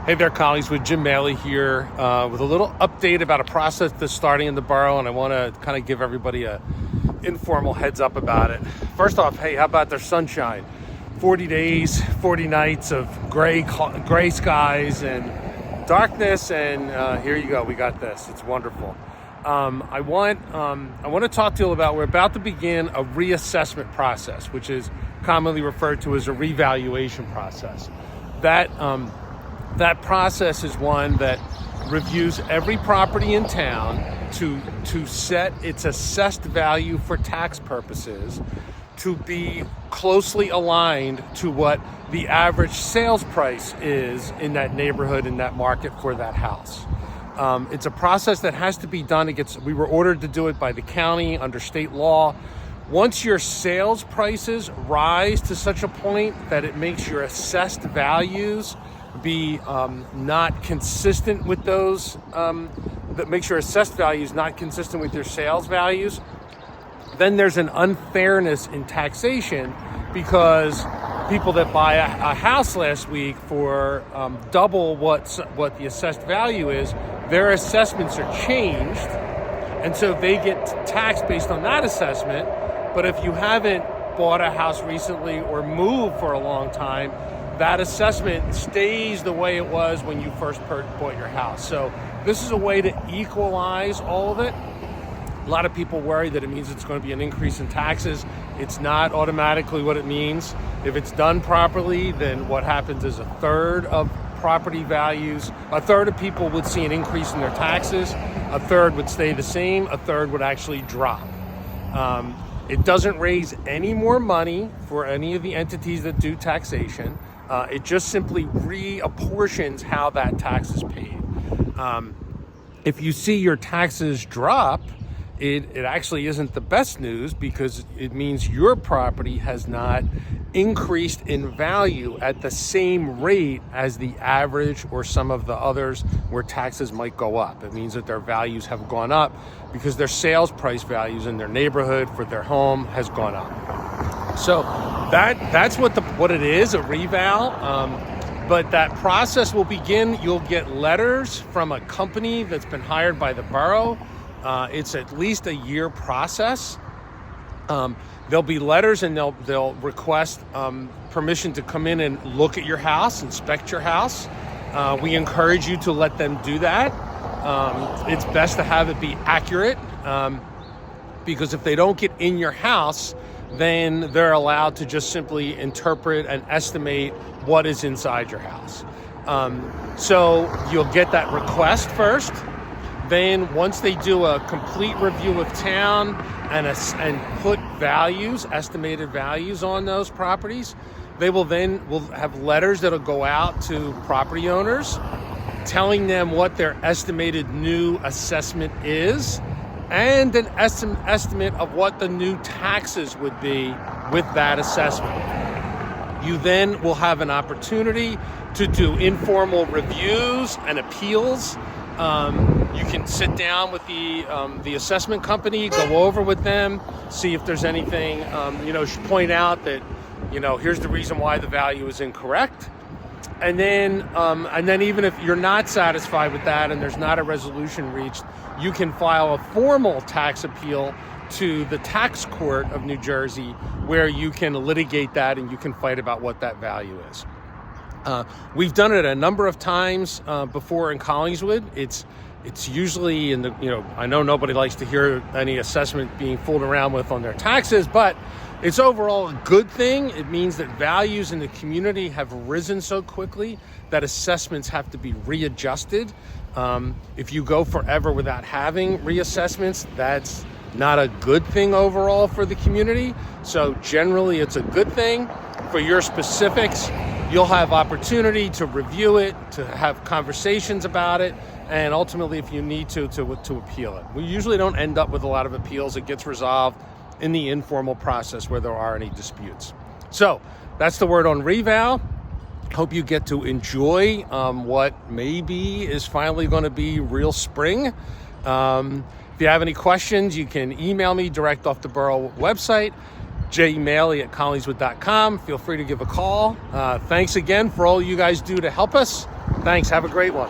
Hey there, colleagues, with Jim Maley here with a little update about a process that's starting in the borough, and I want to kind of give everybody a informal heads up about it. First off, hey, how about their sunshine? 40 days, 40 nights of gray skies and darkness, and here you go. We got this. It's wonderful. I want to talk to you about, we're about to begin a reassessment process, which is commonly referred to as a revaluation process. That process is one that reviews every property in town to set its assessed value for tax purposes to be closely aligned to what the average sales price is in that neighborhood, in that market for that house. It's a process that has to be done. We were ordered to do it by the county under state law. Once your sales prices rise to such a point that it makes your assessed values be not consistent with those, that makes your assessed values not consistent with your sales values, then there's an unfairness in taxation, because people that buy a house last week for double what the assessed value is, their assessments are changed, and so they get taxed based on that assessment. But if you haven't bought a house recently or moved for a long time, that assessment stays the way it was when you first bought your house. So this is a way to equalize all of it. A lot of people worry that it means it's going to be an increase in taxes. It's not automatically what it means. If it's done properly, then what happens is a third of property values, a third of people would see an increase in their taxes, a third would stay the same, a third would actually drop. It doesn't raise any more money for any of the entities that do taxation. It just simply reapportions how that tax is paid. If you see your taxes drop, it actually isn't the best news, because it means your property has not increased in value at the same rate as the average or some of the others where taxes might go up. It means that their values have gone up because their sales price values in their neighborhood for their home has gone up. So that's what it is, a reval. But that process will begin. You'll get letters from a company that's been hired by the borough. It's at least a year process. There'll be letters, and they'll request permission to come in and look at your house, inspect your house. We encourage you to let them do that. It's best to have it be accurate, because if they don't get in your house, then they're allowed to just simply interpret and estimate what is inside your house. So you'll get that request first. Then once they do a complete review of town and put values, estimated values on those properties, they will have letters that'll go out to property owners telling them what their estimated new assessment is, and an estimate of what the new taxes would be with that assessment. You then will have an opportunity to do informal reviews and appeals. You can sit down with the assessment company, go over with them, see if there's anything, point out that, here's the reason why the value is incorrect. And then even if you're not satisfied with that and there's not a resolution reached, you can file a formal tax appeal to the tax court of New Jersey, where you can litigate that and you can fight about what that value is. We've done it a number of times before in Collingswood. It's usually I know nobody likes to hear any assessment being fooled around with on their taxes, but it's overall a good thing. It means that values in the community have risen so quickly that assessments have to be readjusted. If you go forever without having reassessments, that's not a good thing overall for the community. So generally it's a good thing. For your specifics, you'll have opportunity to review it, to have conversations about it, and ultimately, if you need to appeal it. We usually don't end up with a lot of appeals. It gets resolved in the informal process where there are any disputes. So that's the word on reval. Hope you get to enjoy what maybe is finally going to be real spring. If you have any questions, you can email me direct off the borough website. jemailey@collingswood.com. Feel free to give a call. Thanks again for all you guys do to help us. Thanks. Have a great one.